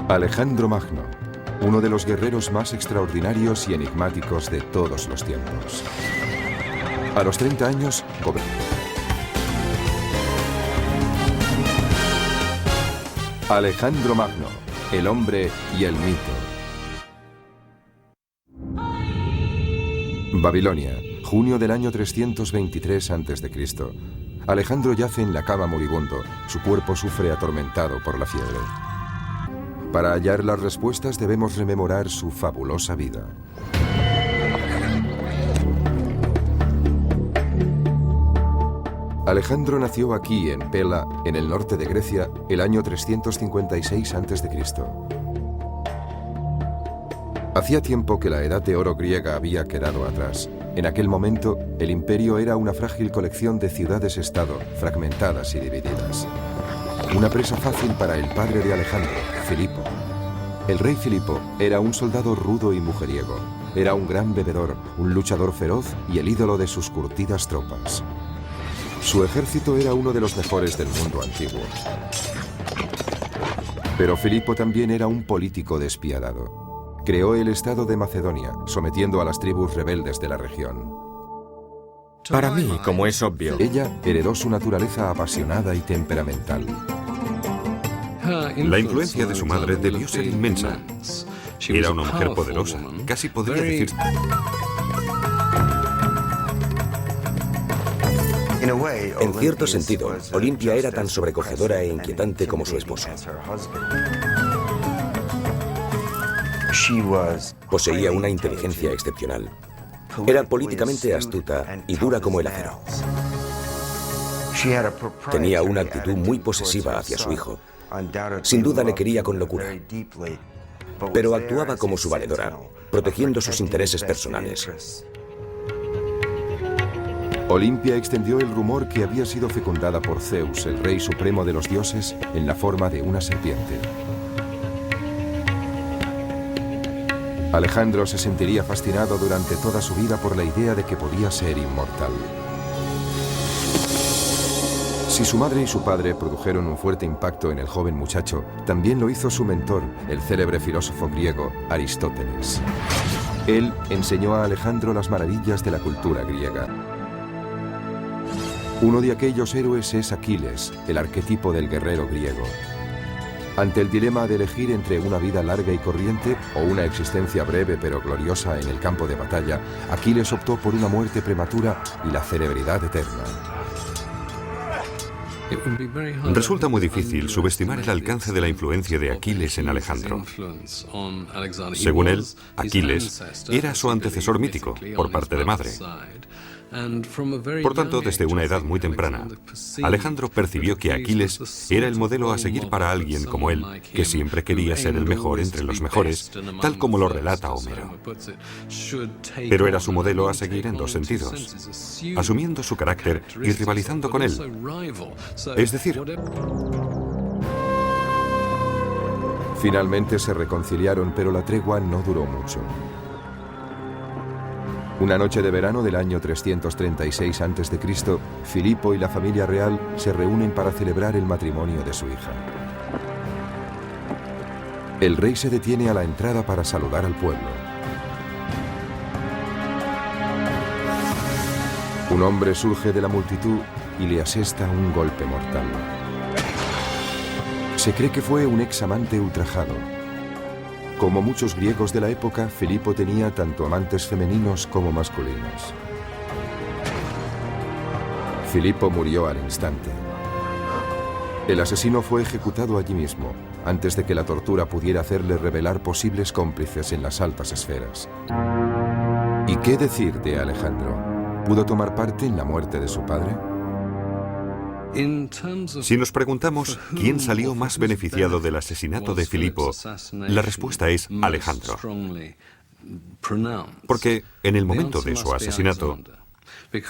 Alejandro Magno, uno de los guerreros más extraordinarios y enigmáticos de todos los tiempos. A los 30 años, gobernó. Alejandro Magno, el hombre y el mito. Babilonia, junio del año 323 a.C. Alejandro yace en la cama moribundo, su cuerpo sufre atormentado por la fiebre. Para hallar las respuestas debemos rememorar su fabulosa vida. Alejandro nació aquí, en Pella, en el norte de Grecia, el año 356 a.C. Hacía tiempo que la edad de oro griega había quedado atrás. En aquel momento, el imperio era una frágil colección de ciudades-estado, fragmentadas y divididas. Una presa fácil para el padre de Alejandro, Filipo. El rey Filipo era un soldado rudo y mujeriego. Era un gran bebedor, un luchador feroz y el ídolo de sus curtidas tropas. Su ejército era uno de los mejores del mundo antiguo. Pero Filipo también era un político despiadado. Creó el estado de Macedonia, sometiendo a las tribus rebeldes de la región. Para mí, como es obvio, ella heredó su naturaleza apasionada y temperamental. La influencia de su madre debió ser inmensa. Era una mujer poderosa, casi podría decir. En cierto sentido, Olimpia era tan sobrecogedora e inquietante como su esposo. Poseía una inteligencia excepcional. Era políticamente astuta y dura como el acero. Tenía una actitud muy posesiva hacia su hijo. Sin duda le quería con locura, pero actuaba como su valedora, protegiendo sus intereses personales. Olimpia extendió el rumor que había sido fecundada por Zeus, el rey supremo de los dioses, en la forma de una serpiente. Alejandro se sentiría fascinado durante toda su vida por la idea de que podía ser inmortal. Si su madre y su padre produjeron un fuerte impacto en el joven muchacho, también lo hizo su mentor, el célebre filósofo griego Aristóteles. Él enseñó a Alejandro las maravillas de la cultura griega. Uno de aquellos héroes es Aquiles, el arquetipo del guerrero griego. Ante el dilema de elegir entre una vida larga y corriente o una existencia breve pero gloriosa en el campo de batalla, Aquiles optó por una muerte prematura y la celebridad eterna. Resulta muy difícil subestimar el alcance de la influencia de Aquiles en Alejandro. Según él, Aquiles era su antecesor mítico, por parte de madre. Por tanto, desde una edad muy temprana, Alejandro percibió que Aquiles era el modelo a seguir para alguien como él, que siempre quería ser el mejor entre los mejores, tal como lo relata Homero. Pero era su modelo a seguir en dos sentidos, asumiendo su carácter y rivalizando con él. Es decir, finalmente se reconciliaron, pero la tregua no duró mucho. Una noche de verano del año 336 a.C., Filipo y la familia real se reúnen para celebrar el matrimonio de su hija. El rey se detiene a la entrada para saludar al pueblo. Un hombre surge de la multitud y le asesta un golpe mortal. Se cree que fue un examante ultrajado. Como muchos griegos de la época, Filipo tenía tanto amantes femeninos como masculinos. Filipo murió al instante. El asesino fue ejecutado allí mismo, antes de que la tortura pudiera hacerle revelar posibles cómplices en las altas esferas. ¿Y qué decir de Alejandro? ¿Pudo tomar parte en la muerte de su padre? si nos preguntamos quién salió más beneficiado del asesinato de Filipo, la respuesta es Alejandro. Porque en el momento de su asesinato,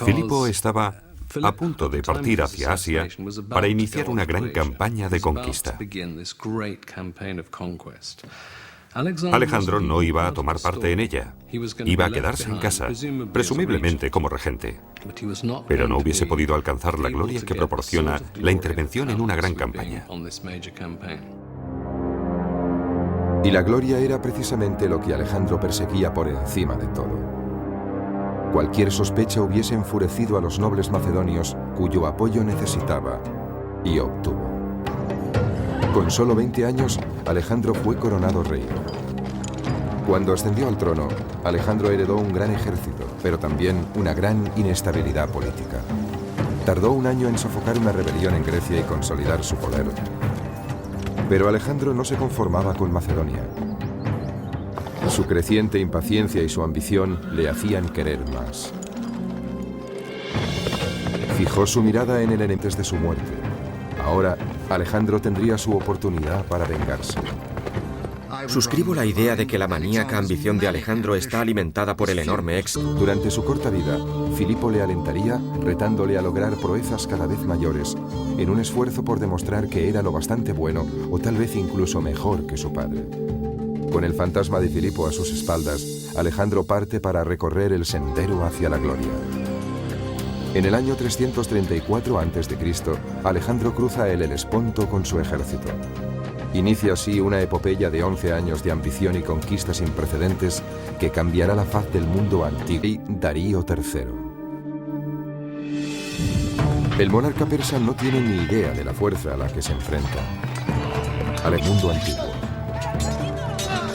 Filipo estaba a punto de partir hacia Asia para iniciar una gran campaña de conquista. Alejandro no iba a tomar parte en ella, iba a quedarse en casa, presumiblemente como regente, pero no hubiese podido alcanzar la gloria que proporciona la intervención en una gran campaña. Y la gloria era precisamente lo que Alejandro perseguía por encima de todo. Cualquier sospecha hubiese enfurecido a los nobles macedonios cuyo apoyo necesitaba, y obtuvo. Con solo 20 años, Alejandro fue coronado rey. Cuando ascendió al trono, Alejandro heredó un gran ejército, pero también una gran inestabilidad política. Tardó un año en sofocar una rebelión en Grecia y consolidar su poder. Pero Alejandro no se conformaba con Macedonia. Su creciente impaciencia y su ambición le hacían querer más. Fijó su mirada en el enemigo antes de su muerte. Ahora, Alejandro tendría su oportunidad para vengarse. Suscribo la idea de que la maníaca ambición de Alejandro está alimentada por el enorme éxito. Durante su corta vida, Filipo le alentaría, retándole a lograr proezas cada vez mayores, en un esfuerzo por demostrar que era lo bastante bueno o tal vez incluso mejor que su padre. Con el fantasma de Filipo a sus espaldas, Alejandro parte para recorrer el sendero hacia la gloria. En el año 334 a.C., Alejandro cruza el Helesponto con su ejército. Inicia así una epopeya de 11 años de ambición y conquista sin precedentes que cambiará la faz del mundo antiguo. Darío III. El monarca persa no tiene ni idea de la fuerza a la que se enfrenta. Al mundo antiguo.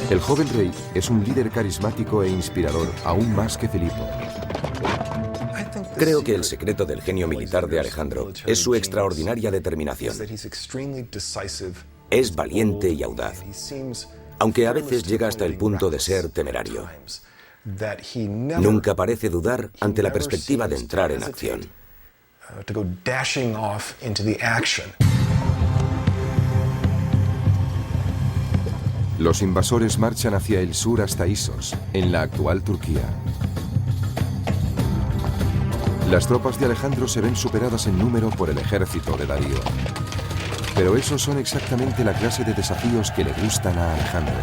El joven rey es un líder carismático e inspirador aún más que Filipo. Creo que el secreto del genio militar de Alejandro es su extraordinaria determinación. Es valiente y audaz, aunque a veces llega hasta el punto de ser temerario. Nunca parece dudar ante la perspectiva de entrar en acción. Los invasores marchan hacia el sur hasta Isos, en la actual Turquía. Las tropas de Alejandro se ven superadas en número por el ejército de Darío. Pero esos son exactamente la clase de desafíos que le gustan a Alejandro.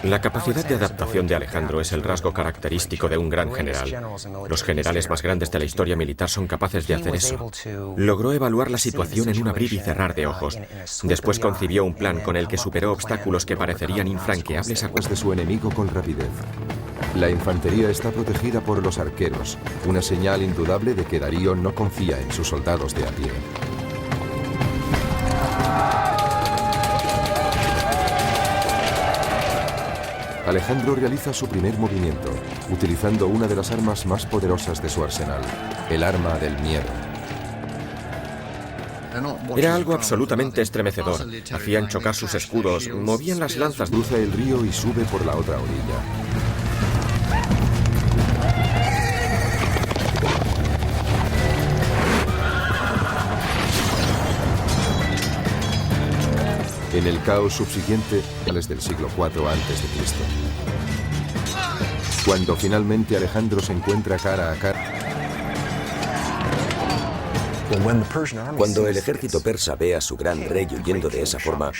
La capacidad de adaptación de Alejandro es el rasgo característico de un gran general. Los generales más grandes de la historia militar son capaces de hacer eso. Logró evaluar la situación en un abrir y cerrar de ojos. Después concibió un plan con el que superó obstáculos que parecerían infranqueables a de su enemigo con rapidez. La infantería está protegida por los arqueros, una señal indudable de que Darío no confía en sus soldados de a pie. Alejandro realiza su primer movimiento, utilizando una de las armas más poderosas de su arsenal, el arma del miedo. Era algo absolutamente estremecedor. Hacían chocar sus escudos, movían las lanzas. Cruza el río y sube por la otra orilla. En el caos subsiguiente, finales del siglo IV a.C. Cuando finalmente Alejandro se encuentra cara a cara. Cuando el ejército persa ve a su gran rey huyendo de esa forma,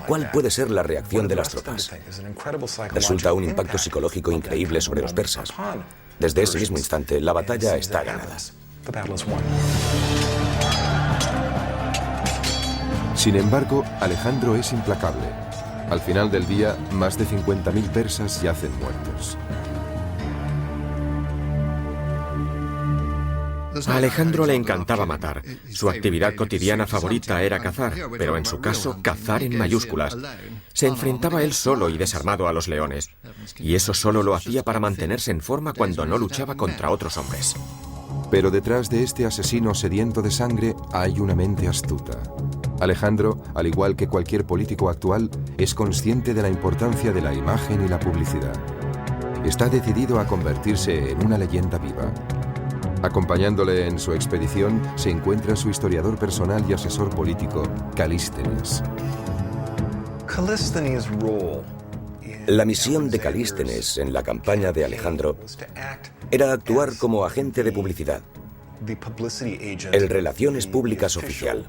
¿cuál puede ser la reacción de las tropas? Resulta un impacto psicológico increíble sobre los persas. Desde ese mismo instante, la batalla está ganada. Sin embargo, Alejandro es implacable. Al final del día, más de 50.000 persas yacen muertos. A Alejandro le encantaba matar. Su actividad cotidiana favorita era cazar, pero en su caso, cazar en mayúsculas. Se enfrentaba él solo y desarmado a los leones. Y eso solo lo hacía para mantenerse en forma cuando no luchaba contra otros hombres. Pero detrás de este asesino sediento de sangre hay una mente astuta. Alejandro, al igual que cualquier político actual, es consciente de la importancia de la imagen y la publicidad. Está decidido a convertirse en una leyenda viva. Acompañándole en su expedición se encuentra su historiador personal y asesor político, Calístenes. La misión de Calístenes en la campaña de Alejandro era actuar como agente de publicidad, el Relaciones Públicas oficial.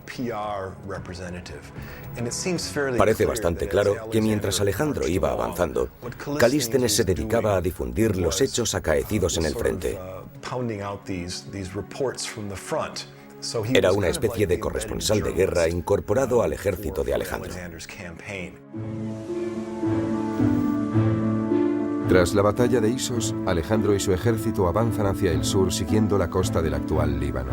Parece bastante claro que mientras Alejandro iba avanzando, Calístenes se dedicaba a difundir los hechos acaecidos en el frente. Era una especie de corresponsal de guerra incorporado al ejército de Alejandro. Tras la batalla de Isos, Alejandro y su ejército avanzan hacia el sur siguiendo la costa del actual Líbano.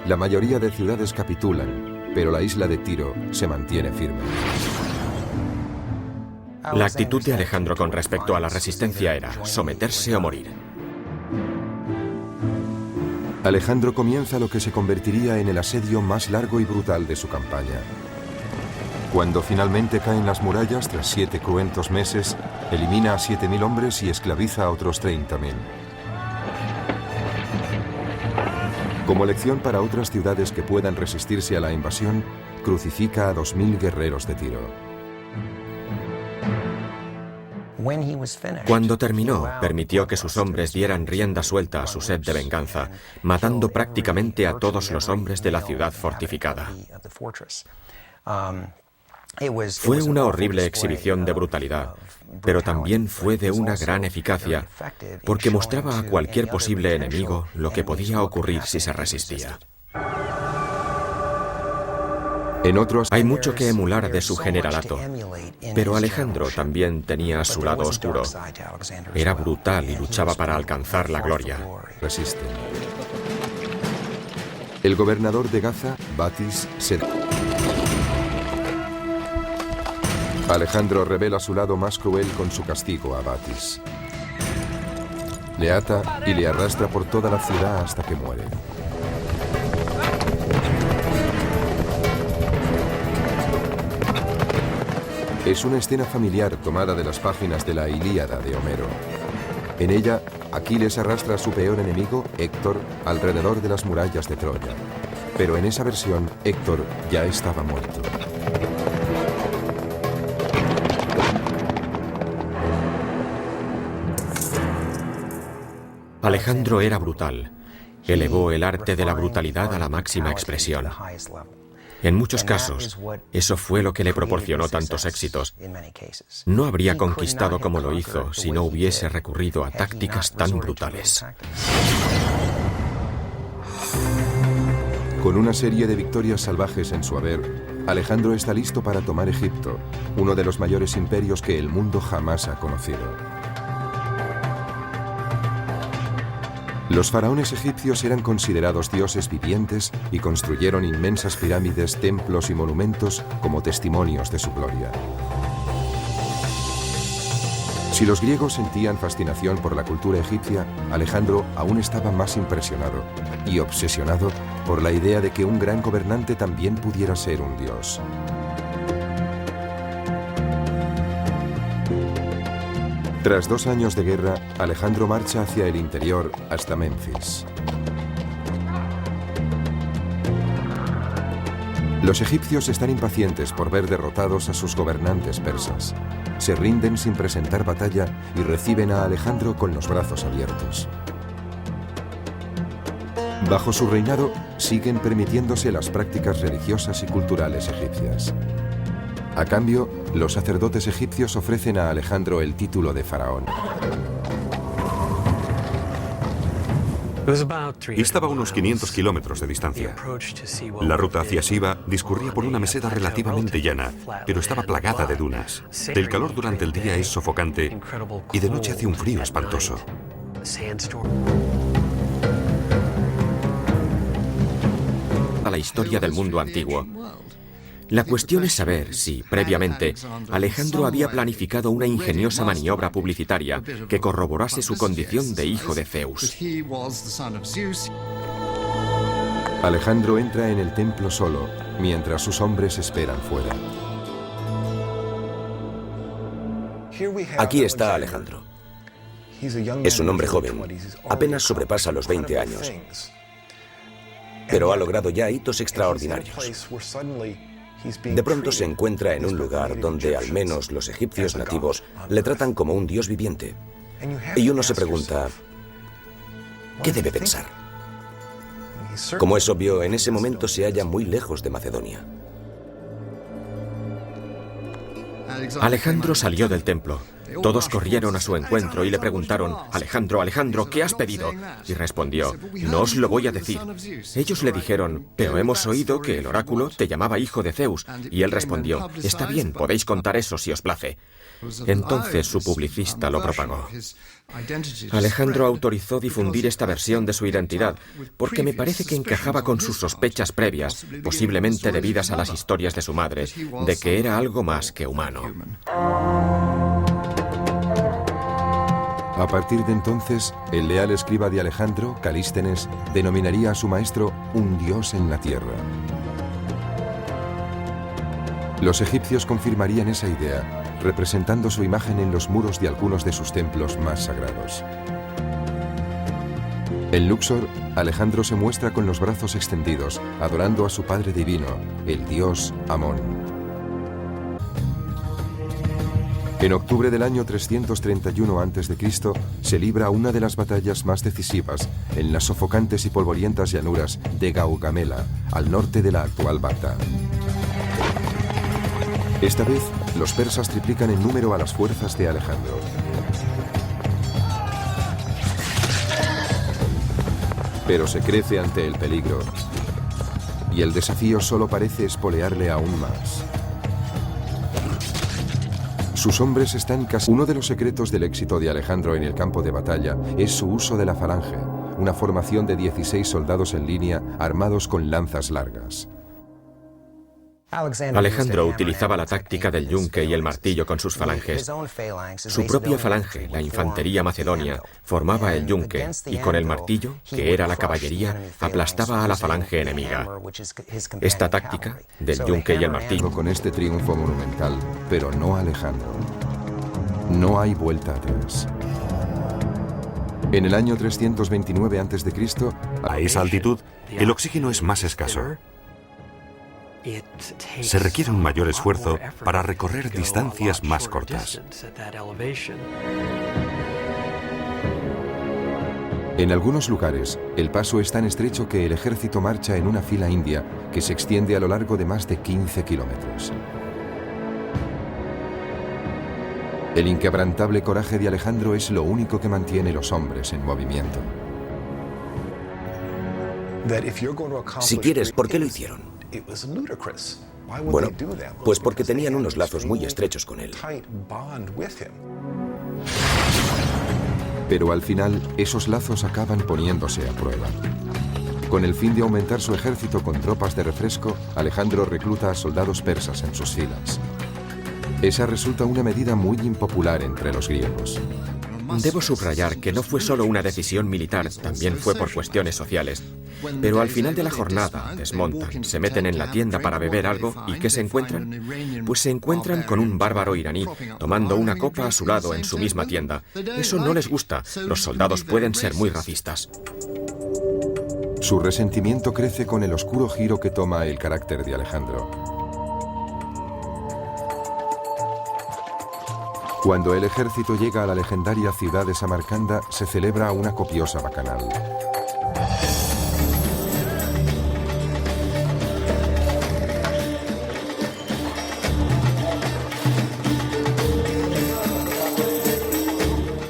La mayoría de ciudades capitulan, pero la isla de Tiro se mantiene firme. La actitud de Alejandro con respecto a la resistencia era someterse o morir. Alejandro comienza lo que se convertiría en el asedio más largo y brutal de su campaña. Cuando finalmente caen las murallas, tras 7 cruentos meses, elimina a 7.000 hombres y esclaviza a otros 30.000. Como lección para otras ciudades que puedan resistirse a la invasión, crucifica a 2.000 guerreros de Tiro. Cuando terminó, permitió que sus hombres dieran rienda suelta a su sed de venganza, matando prácticamente a todos los hombres de la ciudad fortificada. Fue una horrible exhibición de brutalidad, pero también fue de una gran eficacia, porque mostraba a cualquier posible enemigo lo que podía ocurrir si se resistía. Hay mucho que emular de su generalato, pero Alejandro también tenía su lado oscuro. Era brutal y luchaba para alcanzar la gloria. Resiste. El gobernador de Gaza, Batis, se... Alejandro revela su lado más cruel con su castigo a Batis. Le ata y le arrastra por toda la ciudad hasta que muere. Es una escena familiar tomada de las páginas de la Ilíada de Homero. En ella, Aquiles arrastra a su peor enemigo, Héctor, alrededor de las murallas de Troya. Pero en esa versión, Héctor ya estaba muerto. Alejandro era brutal. Elevó el arte de la brutalidad a la máxima expresión. En muchos casos, eso fue lo que le proporcionó tantos éxitos. No habría conquistado como lo hizo si no hubiese recurrido a tácticas tan brutales. Con una serie de victorias salvajes en su haber, Alejandro está listo para tomar Egipto, uno de los mayores imperios que el mundo jamás ha conocido. Los faraones egipcios eran considerados dioses vivientes y construyeron inmensas pirámides, templos y monumentos como testimonios de su gloria. Si los griegos sentían fascinación por la cultura egipcia, Alejandro aún estaba más impresionado y obsesionado por la idea de que un gran gobernante también pudiera ser un dios. Tras 2 años de guerra, Alejandro marcha hacia el interior hasta Memphis. Los egipcios están impacientes por ver derrotados a sus gobernantes persas. Se rinden sin presentar batalla y reciben a Alejandro con los brazos abiertos. Bajo su reinado, siguen permitiéndose las prácticas religiosas y culturales egipcias. A cambio, los sacerdotes egipcios ofrecen a Alejandro el título de faraón. Estaba a unos 500 kilómetros de distancia. La ruta hacia Siba discurría por una meseta relativamente llana, pero estaba plagada de dunas. El calor durante el día es sofocante y de noche hace un frío espantoso. A la historia del mundo antiguo. La cuestión es saber si, previamente, Alejandro había planificado una ingeniosa maniobra publicitaria que corroborase su condición de hijo de Zeus. Alejandro entra en el templo solo, mientras sus hombres esperan fuera. Aquí está Alejandro. Es un hombre joven, apenas sobrepasa los 20 años, pero ha logrado ya hitos extraordinarios. De pronto se encuentra en un lugar donde al menos los egipcios nativos le tratan como un dios viviente. Y uno se pregunta, ¿qué debe pensar? Como es obvio, en ese momento se halla muy lejos de Macedonia. Alejandro salió del templo. Todos corrieron a su encuentro y le preguntaron: Alejandro, Alejandro, ¿qué has pedido? Y respondió: no os lo voy a decir. Ellos le dijeron: pero hemos oído que el oráculo te llamaba hijo de Zeus. Y él respondió: está bien, podéis contar eso si os place. Entonces su publicista lo propagó. Alejandro autorizó difundir esta versión de su identidad porque me parece que encajaba con sus sospechas previas, posiblemente debidas a las historias de su madre, de que era algo más que humano. A partir de entonces, el leal escriba de Alejandro, Calístenes, denominaría a su maestro un dios en la tierra. Los egipcios confirmarían esa idea, representando su imagen en los muros de algunos de sus templos más sagrados. En Luxor, Alejandro se muestra con los brazos extendidos, adorando a su padre divino, el dios Amón. En octubre del año 331 a.C. se libra una de las batallas más decisivas en las sofocantes y polvorientas llanuras de Gaugamela, al norte de la actual Bagdad. Esta vez, los persas triplican en número a las fuerzas de Alejandro. Pero se crece ante el peligro, y el desafío solo parece espolearle aún más. Sus hombres están casi... Uno de los secretos del éxito de Alejandro en el campo de batalla es su uso de la falange, una formación de 16 soldados en línea armados con lanzas largas. Alejandro utilizaba la táctica del yunque y el martillo con sus falanges. Su propia falange, la infantería macedonia, formaba el yunque y con el martillo, que era la caballería, aplastaba a la falange enemiga. Esta táctica, del yunque y el martillo... Con este triunfo monumental, pero no Alejandro. No hay vuelta atrás. En el año 329 a.C., a esa altitud, el oxígeno es más escaso. Se requiere un mayor esfuerzo para recorrer distancias más cortas. En algunos lugares, el paso es tan estrecho que el ejército marcha en una fila india que se extiende a lo largo de más de 15 kilómetros. El inquebrantable coraje de Alejandro es lo único que mantiene los hombres en movimiento. Si quieres, ¿por qué lo hicieron? Bueno, pues porque tenían unos lazos muy estrechos con él. Pero al final, esos lazos acaban poniéndose a prueba. Con el fin de aumentar su ejército con tropas de refresco, Alejandro recluta a soldados persas en sus filas. Esa resulta una medida muy impopular entre los griegos. Debo subrayar que no fue solo una decisión militar, también fue por cuestiones sociales. Pero al final de la jornada desmontan, se meten en la tienda para beber algo y ¿qué se encuentran? Pues se encuentran con un bárbaro iraní tomando una copa a su lado en su misma tienda. Eso no les gusta, los soldados pueden ser muy racistas. Su resentimiento crece con el oscuro giro que toma el carácter de Alejandro. Cuando el ejército llega a la legendaria ciudad de Samarcanda, se celebra una copiosa bacanal.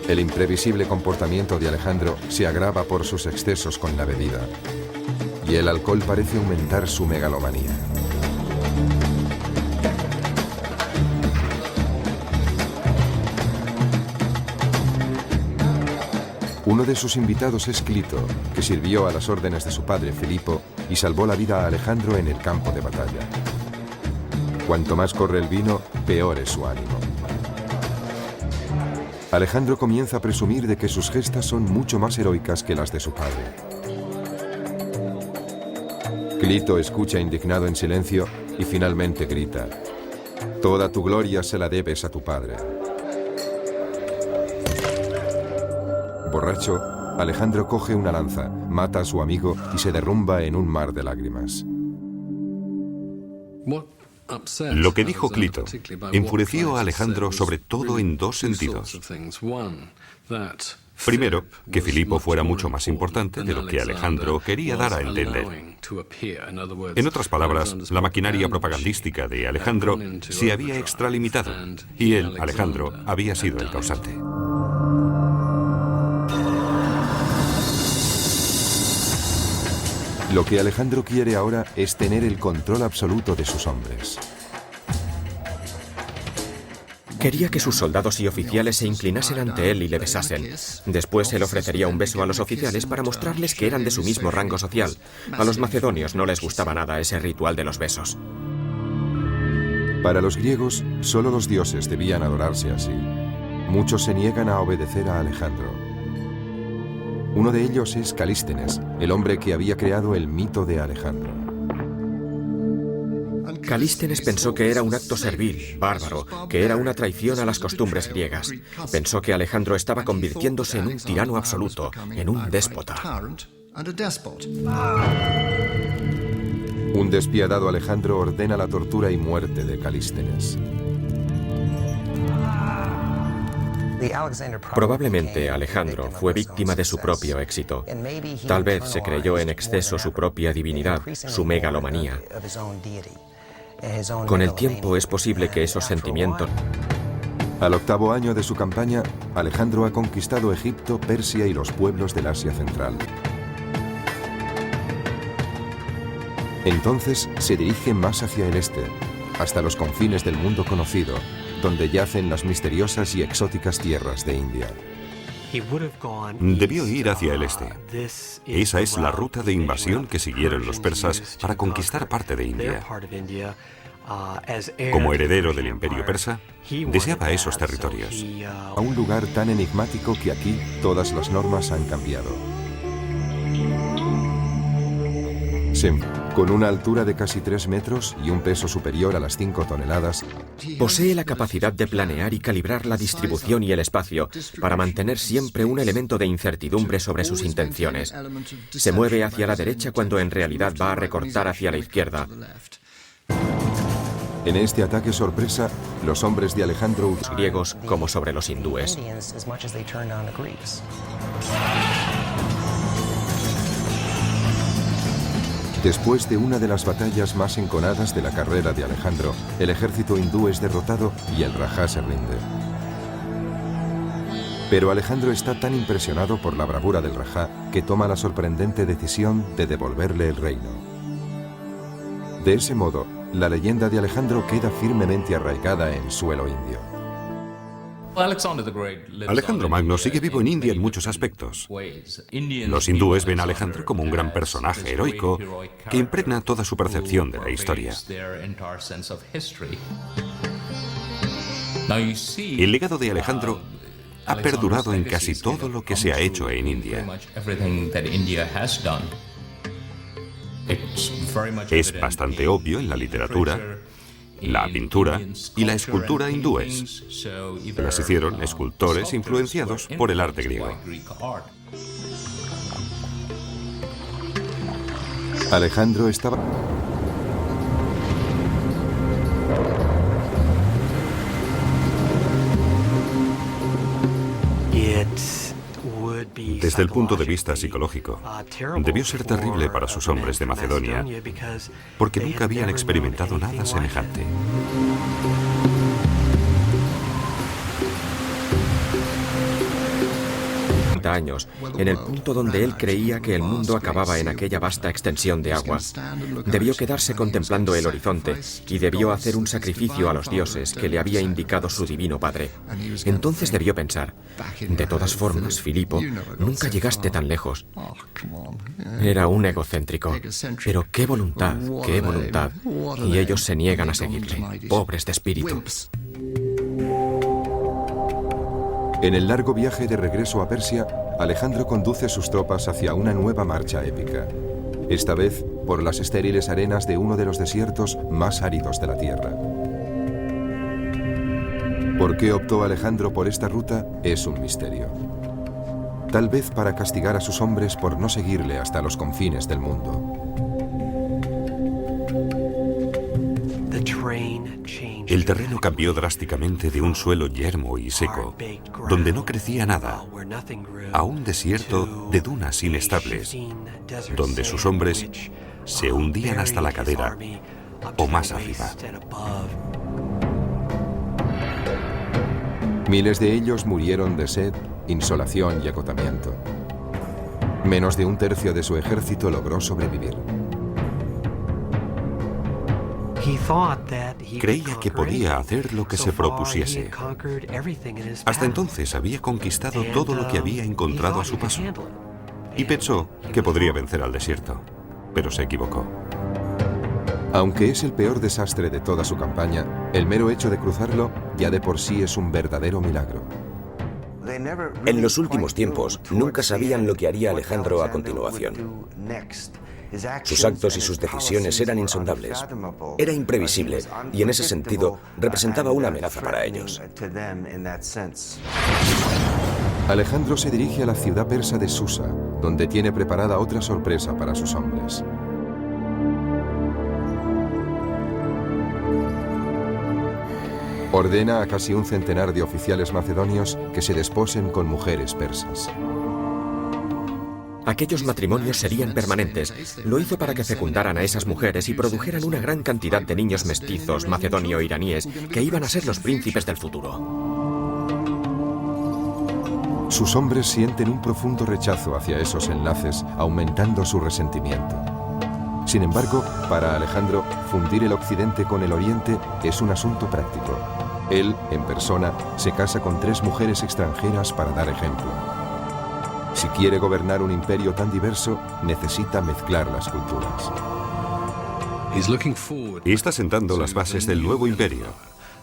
El imprevisible comportamiento de Alejandro se agrava por sus excesos con la bebida, y el alcohol parece aumentar su megalomanía. Uno de sus invitados es Clito, que sirvió a las órdenes de su padre Filipo y salvó la vida a Alejandro en el campo de batalla. Cuanto más corre el vino, peor es su ánimo. Alejandro comienza a presumir de que sus gestas son mucho más heroicas que las de su padre. Clito escucha indignado en silencio y finalmente grita: «Toda tu gloria se la debes a tu padre». Borracho, Alejandro coge una lanza, mata a su amigo y se derrumba en un mar de lágrimas. Lo que dijo Clito enfureció a Alejandro sobre todo en dos sentidos. Primero, que Filipo fuera mucho más importante de lo que Alejandro quería dar a entender. En otras palabras, la maquinaria propagandística de Alejandro se había extralimitado y él, Alejandro, había sido el causante. Lo que Alejandro quiere ahora es tener el control absoluto de sus hombres. Quería que sus soldados y oficiales se inclinasen ante él y le besasen. Después él ofrecería un beso a los oficiales para mostrarles que eran de su mismo rango social. A los macedonios no les gustaba nada ese ritual de los besos. Para los griegos, solo los dioses debían adorarse así. Muchos se niegan a obedecer a Alejandro. Uno de ellos es Calístenes, el hombre que había creado el mito de Alejandro. Calístenes pensó que era un acto servil, bárbaro, que era una traición a las costumbres griegas. Pensó que Alejandro estaba convirtiéndose en un tirano absoluto, en un déspota. Un despiadado Alejandro ordena la tortura y muerte de Calístenes. Probablemente Alejandro fue víctima de su propio éxito. Tal vez se creyó en exceso su propia divinidad, su megalomanía. Con el tiempo es posible que esos sentimientos... Al 8º año de su campaña, Alejandro ha conquistado Egipto, Persia y los pueblos del Asia Central. Entonces se dirige más hacia el este, hasta los confines del mundo conocido, donde yacen las misteriosas y exóticas tierras de India. Debió ir hacia el este. Esa es la ruta de invasión que siguieron los persas para conquistar parte de India. Como heredero del imperio persa, deseaba esos territorios. A un lugar tan enigmático que aquí todas las normas han cambiado. Con una altura de casi 3 metros y un peso superior a las 5 toneladas, posee la capacidad de planear y calibrar la distribución y el espacio para mantener siempre un elemento de incertidumbre sobre sus intenciones. Se mueve hacia la derecha cuando en realidad va a recortar hacia la izquierda. En este ataque sorpresa, los hombres de Alejandro Los griegos como sobre los hindúes. Después de una de las batallas más enconadas de la carrera de Alejandro, el ejército hindú es derrotado y el Rajá se rinde. Pero Alejandro está tan impresionado por la bravura del Rajá que toma la sorprendente decisión de devolverle el reino. De ese modo, la leyenda de Alejandro queda firmemente arraigada en suelo indio. Alejandro Magno sigue vivo en India en muchos aspectos. Los hindúes ven a Alejandro como un gran personaje heroico que impregna toda su percepción de la historia. El legado de Alejandro ha perdurado en casi todo lo que se ha hecho en India. Es bastante obvio en la literatura, la pintura y la escultura hindúes. Las hicieron escultores influenciados por el arte griego. Alejandro estaba... Desde el punto de vista psicológico, debió ser terrible para sus hombres de Macedonia, porque nunca habían experimentado nada semejante. Años, en el punto donde él creía que el mundo acababa en aquella vasta extensión de agua. Debió quedarse contemplando el horizonte y debió hacer un sacrificio a los dioses que le había indicado su divino padre. Entonces debió pensar, de todas formas, Filipo, nunca llegaste tan lejos. Era un egocéntrico, pero qué voluntad, y ellos se niegan a seguirle, pobres de espíritu. En el largo viaje de regreso a Persia, Alejandro conduce sus tropas hacia una nueva marcha épica. Esta vez por las estériles arenas de uno de los desiertos más áridos de la tierra. ¿Por qué optó Alejandro por esta ruta? Es un misterio. Tal vez para castigar a sus hombres por no seguirle hasta los confines del mundo. El terreno cambió drásticamente de un suelo yermo y seco, donde no crecía nada, a un desierto de dunas inestables, donde sus hombres se hundían hasta la cadera o más arriba. Miles de ellos murieron de sed, insolación y agotamiento. Menos de un tercio de su ejército logró sobrevivir. Creía que podía hacer lo que se propusiese. Hasta entonces había conquistado todo lo que había encontrado a su paso. Y pensó que podría vencer al desierto, pero se equivocó. Aunque es el peor desastre de toda su campaña, el mero hecho de cruzarlo ya de por sí es un verdadero milagro. En los últimos tiempos, nunca sabían lo que haría Alejandro a continuación. Sus actos y sus decisiones eran insondables. Era imprevisible y en ese sentido representaba una amenaza para ellos. Alejandro se dirige a la ciudad persa de Susa, donde tiene preparada otra sorpresa para sus hombres. Ordena a casi un centenar de oficiales macedonios que se desposen con mujeres persas. Aquellos matrimonios serían permanentes. Lo hizo para que fecundaran a esas mujeres y produjeran una gran cantidad de niños mestizos macedonio-iraníes que iban a ser los príncipes del futuro. Sus hombres sienten un profundo rechazo hacia esos enlaces, aumentando su resentimiento. Sin embargo, para Alejandro, fundir el occidente con el oriente es un asunto práctico. Él, en persona, se casa con 3 mujeres extranjeras para dar ejemplo. Si quiere gobernar un imperio tan diverso, necesita mezclar las culturas. Y está sentando las bases del nuevo imperio.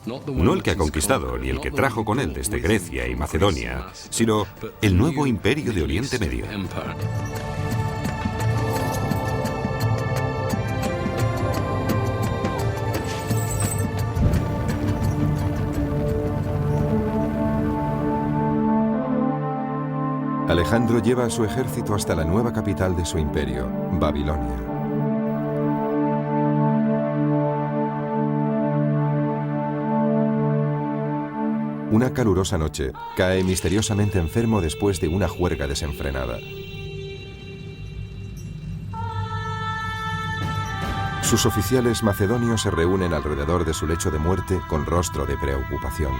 No el que ha conquistado ni el que trajo con él desde Grecia y Macedonia, sino el nuevo imperio de Oriente Medio. Alejandro lleva a su ejército hasta la nueva capital de su imperio, Babilonia. Una calurosa noche, cae misteriosamente enfermo después de una juerga desenfrenada. Sus oficiales macedonios se reúnen alrededor de su lecho de muerte con rostro de preocupación.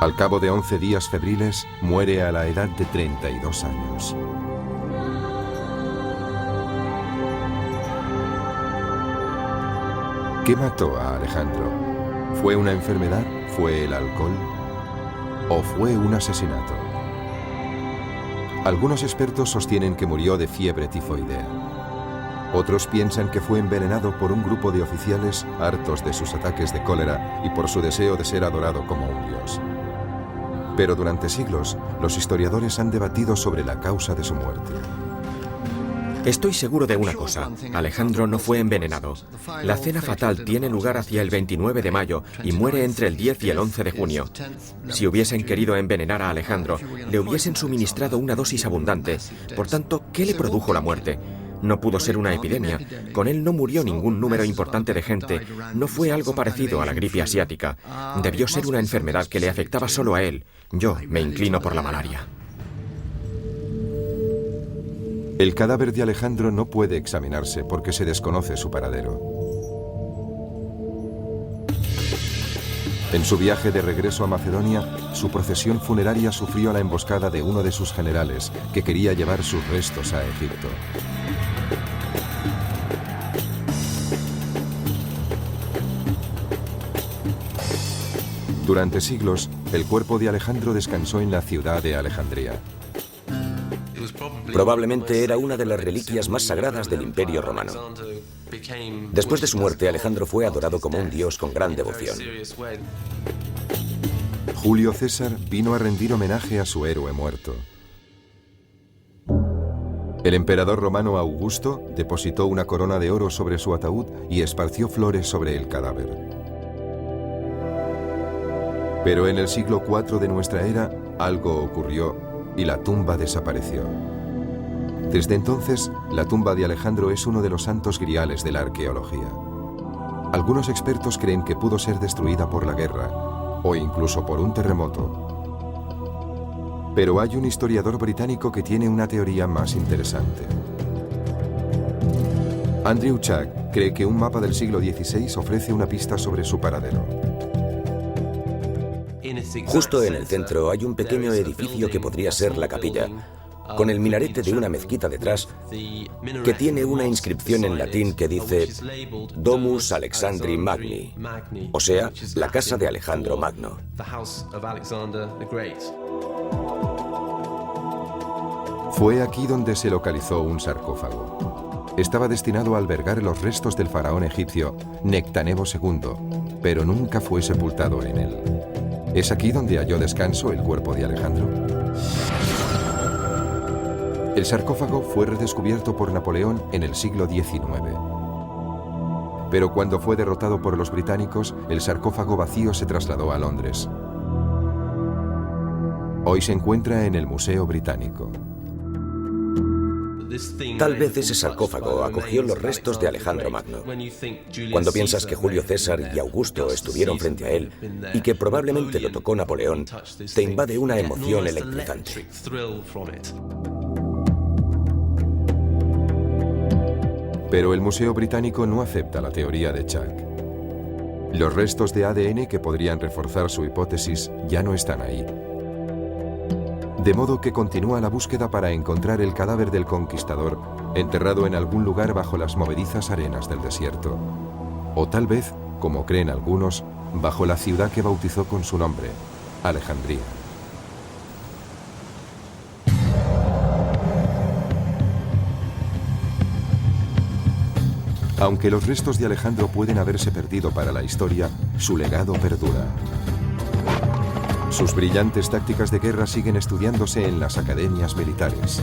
Al cabo de 11 días febriles, muere a la edad de 32 años. ¿Qué mató a Alejandro? ¿Fue una enfermedad? ¿Fue el alcohol? ¿O fue un asesinato? Algunos expertos sostienen que murió de fiebre tifoidea. Otros piensan que fue envenenado por un grupo de oficiales hartos de sus ataques de cólera y por su deseo de ser adorado como un dios. Pero durante siglos, los historiadores han debatido sobre la causa de su muerte. Estoy seguro de una cosa, Alejandro no fue envenenado. La cena fatal tiene lugar hacia el 29 de mayo y muere entre el 10 y el 11 de junio. Si hubiesen querido envenenar a Alejandro, le hubiesen suministrado una dosis abundante. Por tanto, ¿qué le produjo la muerte? No pudo ser una epidemia. Con él no murió ningún número importante de gente. No fue algo parecido a la gripe asiática. Debió ser una enfermedad que le afectaba solo a él. Yo me inclino por la malaria. El cadáver de Alejandro no puede examinarse porque se desconoce su paradero. En su viaje de regreso a Macedonia, su procesión funeraria sufrió la emboscada de uno de sus generales, que quería llevar sus restos a Egipto. Durante siglos, el cuerpo de Alejandro descansó en la ciudad de Alejandría. Probablemente era una de las reliquias más sagradas del Imperio Romano. Después de su muerte, Alejandro fue adorado como un dios con gran devoción. Julio César vino a rendir homenaje a su héroe muerto. El emperador romano Augusto depositó una corona de oro sobre su ataúd y esparció flores sobre el cadáver. Pero en el siglo IV de nuestra era, algo ocurrió y la tumba desapareció. Desde entonces, la tumba de Alejandro es uno de los santos griales de la arqueología. Algunos expertos creen que pudo ser destruida por la guerra o incluso por un terremoto. Pero hay un historiador británico que tiene una teoría más interesante. Andrew Chuck cree que un mapa del siglo XVI ofrece una pista sobre su paradero. Justo en el centro hay un pequeño edificio que podría ser la capilla, con el minarete de una mezquita detrás, que tiene una inscripción en latín que dice Domus Alexandri Magni, o sea, la casa de Alejandro Magno. Fue aquí donde se localizó un sarcófago. Estaba destinado a albergar los restos del faraón egipcio Nectanebo II, pero nunca fue sepultado en él. ¿Es aquí donde halló descanso el cuerpo de Alejandro? El sarcófago fue redescubierto por Napoleón en el siglo XIX. Pero cuando fue derrotado por los británicos, el sarcófago vacío se trasladó a Londres. Hoy se encuentra en el Museo Británico. Tal vez ese sarcófago acogió los restos de Alejandro Magno. Cuando piensas que Julio César y Augusto estuvieron frente a él y que probablemente lo tocó Napoleón, te invade una emoción electrizante. Pero el Museo Británico no acepta la teoría de Chuck. Los restos de ADN que podrían reforzar su hipótesis ya no están ahí. De modo que continúa la búsqueda para encontrar el cadáver del conquistador enterrado en algún lugar bajo las movedizas arenas del desierto. O tal vez, como creen algunos, bajo la ciudad que bautizó con su nombre, Alejandría. Aunque los restos de Alejandro pueden haberse perdido para la historia, su legado perdura. Sus brillantes tácticas de guerra siguen estudiándose en las academias militares.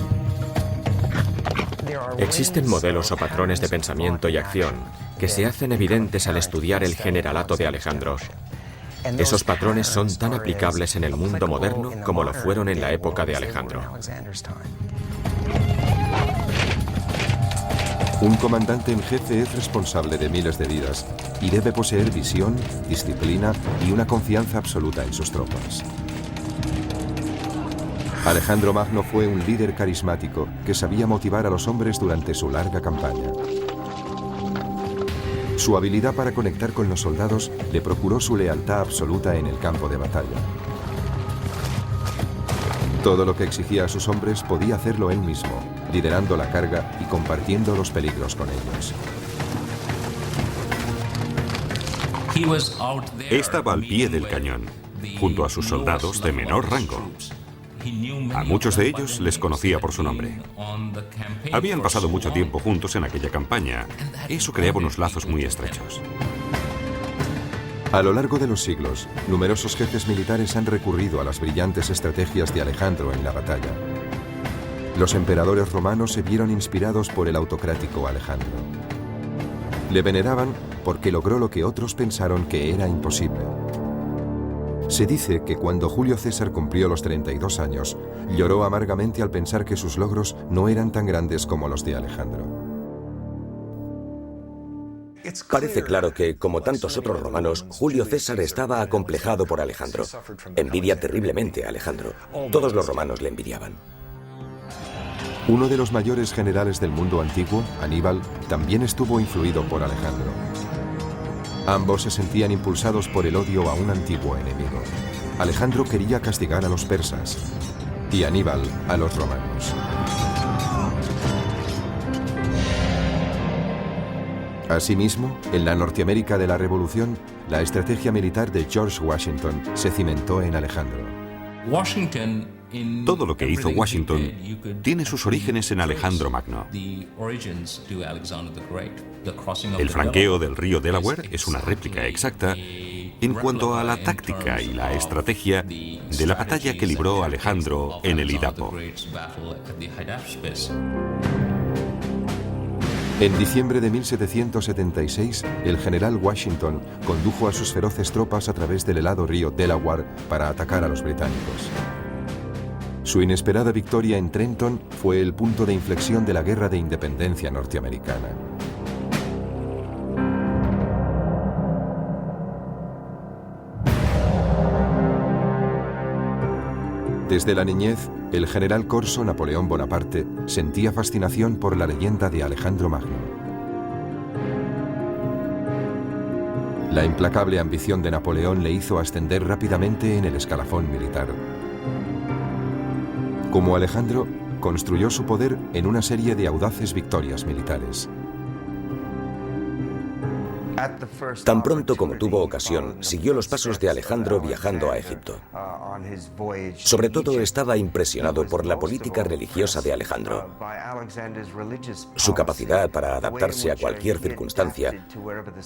Existen modelos o patrones de pensamiento y acción que se hacen evidentes al estudiar el generalato de Alejandro. Esos patrones son tan aplicables en el mundo moderno como lo fueron en la época de Alejandro. Un comandante en jefe es responsable de miles de vidas y debe poseer visión, disciplina y una confianza absoluta en sus tropas. Alejandro Magno fue un líder carismático que sabía motivar a los hombres durante su larga campaña. Su habilidad para conectar con los soldados le procuró su lealtad absoluta en el campo de batalla. Todo lo que exigía a sus hombres podía hacerlo él mismo, liderando la carga y compartiendo los peligros con ellos. Estaba al pie del cañón, junto a sus soldados de menor rango. A muchos de ellos les conocía por su nombre. Habían pasado mucho tiempo juntos en aquella campaña. Eso creaba unos lazos muy estrechos. A lo largo de los siglos, numerosos jefes militares han recurrido a las brillantes estrategias de Alejandro en la batalla. Los emperadores romanos se vieron inspirados por el autocrático Alejandro. Le veneraban porque logró lo que otros pensaron que era imposible. Se dice que cuando Julio César cumplió los 32 años, lloró amargamente al pensar que sus logros no eran tan grandes como los de Alejandro. Parece claro que, como tantos otros romanos, Julio César estaba acomplejado por Alejandro. Envidia terriblemente a Alejandro. Todos los romanos le envidiaban. Uno de los mayores generales del mundo antiguo, Aníbal, también estuvo influido por Alejandro. Ambos se sentían impulsados por el odio a un antiguo enemigo. Alejandro quería castigar a los persas y Aníbal a los romanos. Asimismo, en la Norteamérica de la Revolución, la estrategia militar de George Washington se cimentó en Alejandro. Todo lo que hizo Washington tiene sus orígenes en Alejandro Magno. El flanqueo del río Delaware es una réplica exacta en cuanto a la táctica y la estrategia de la batalla que libró Alejandro en el Idapo. En diciembre de 1776, el general Washington condujo a sus feroces tropas a través del helado río Delaware para atacar a los británicos. Su inesperada victoria en Trenton fue el punto de inflexión de la Guerra de Independencia norteamericana. Desde la niñez, el general corso Napoleón Bonaparte sentía fascinación por la leyenda de Alejandro Magno. La implacable ambición de Napoleón le hizo ascender rápidamente en el escalafón militar. Como Alejandro, construyó su poder en una serie de audaces victorias militares. Tan pronto como tuvo ocasión, siguió los pasos de Alejandro viajando a Egipto. Sobre todo estaba impresionado por la política religiosa de Alejandro, su capacidad para adaptarse a cualquier circunstancia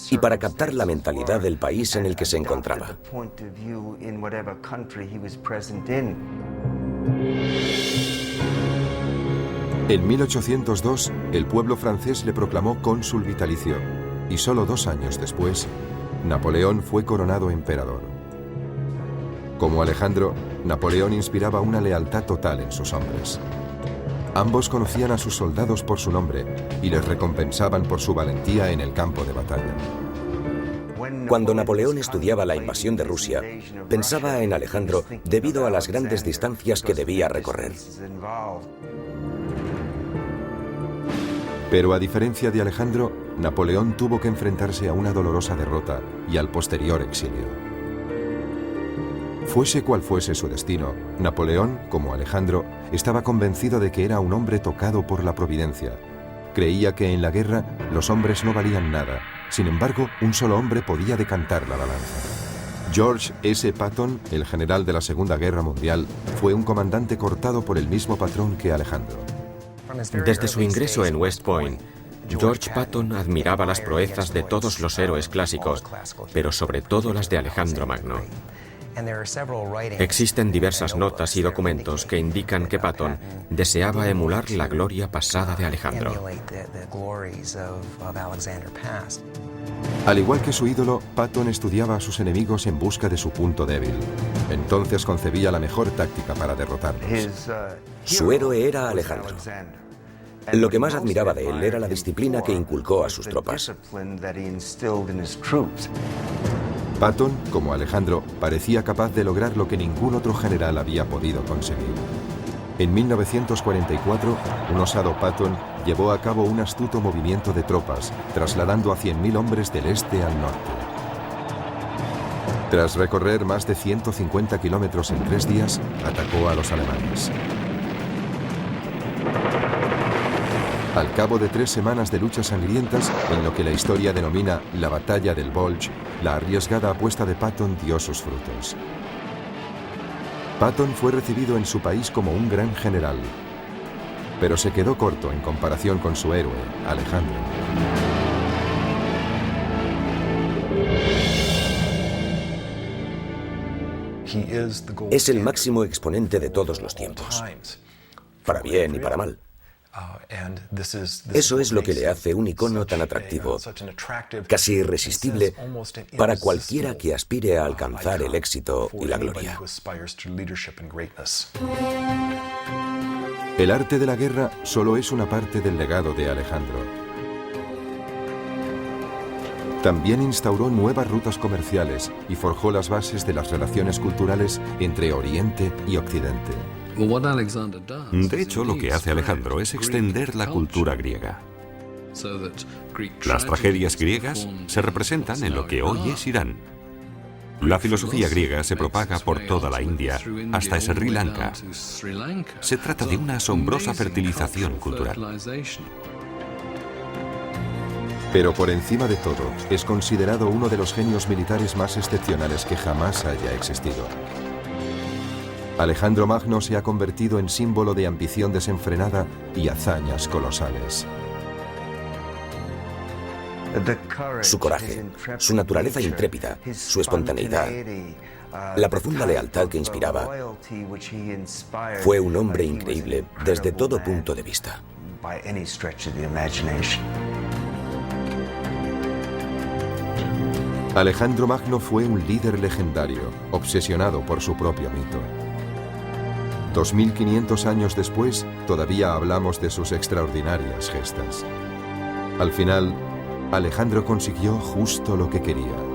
y para captar la mentalidad del país en el que se encontraba. En 1802, el pueblo francés le proclamó cónsul vitalicio, y solo 2 años después, Napoleón fue coronado emperador. Como Alejandro, Napoleón inspiraba una lealtad total en sus hombres. Ambos conocían a sus soldados por su nombre y les recompensaban por su valentía en el campo de batalla. Cuando Napoleón estudiaba la invasión de Rusia, pensaba en Alejandro debido a las grandes distancias que debía recorrer. Pero a diferencia de Alejandro, Napoleón tuvo que enfrentarse a una dolorosa derrota y al posterior exilio. Fuese cual fuese su destino, Napoleón, como Alejandro, estaba convencido de que era un hombre tocado por la providencia. Creía que en la guerra los hombres no valían nada. Sin embargo, un solo hombre podía decantar la balanza. George S. Patton, el general de la Segunda Guerra Mundial, fue un comandante cortado por el mismo patrón que Alejandro. Desde su ingreso en West Point, George Patton admiraba las proezas de todos los héroes clásicos, pero sobre todo las de Alejandro Magno. Existen diversas notas y documentos que indican que Patton deseaba emular la gloria pasada de Alejandro. Al igual que su ídolo, Patton estudiaba a sus enemigos en busca de su punto débil. Entonces concebía la mejor táctica para derrotarlos. Su héroe era Alejandro. Lo que más admiraba de él era la disciplina que inculcó a sus tropas. Patton, como Alejandro, parecía capaz de lograr lo que ningún otro general había podido conseguir. En 1944, un osado Patton llevó a cabo un astuto movimiento de tropas, trasladando a 100.000 hombres del este al norte. Tras recorrer más de 150 kilómetros en 3 días, atacó a los alemanes. Al cabo de 3 semanas de luchas sangrientas, en lo que la historia denomina la Batalla del Bulge, la arriesgada apuesta de Patton dio sus frutos. Patton fue recibido en su país como un gran general, pero se quedó corto en comparación con su héroe, Alejandro. Es el máximo exponente de todos los tiempos, para bien y para mal. Eso es lo que le hace un icono tan atractivo, casi irresistible para cualquiera que aspire a alcanzar el éxito y la gloria. El arte de la guerra solo es una parte del legado de Alejandro. También instauró nuevas rutas comerciales y forjó las bases de las relaciones culturales entre Oriente y Occidente. De hecho, lo que hace Alejandro es extender la cultura griega. Las tragedias griegas se representan en lo que hoy es Irán. La filosofía griega se propaga por toda la India hasta Sri Lanka. Se trata de una asombrosa fertilización cultural. Pero por encima de todo, es considerado uno de los genios militares más excepcionales que jamás haya existido. Alejandro Magno se ha convertido en símbolo de ambición desenfrenada y hazañas colosales. Su coraje, su naturaleza intrépida, su espontaneidad, la profunda lealtad que inspiraba, fue un hombre increíble desde todo punto de vista. Alejandro Magno fue un líder legendario, obsesionado por su propio mito. 2500 años después, todavía hablamos de sus extraordinarias gestas. Al final, Alejandro consiguió justo lo que quería.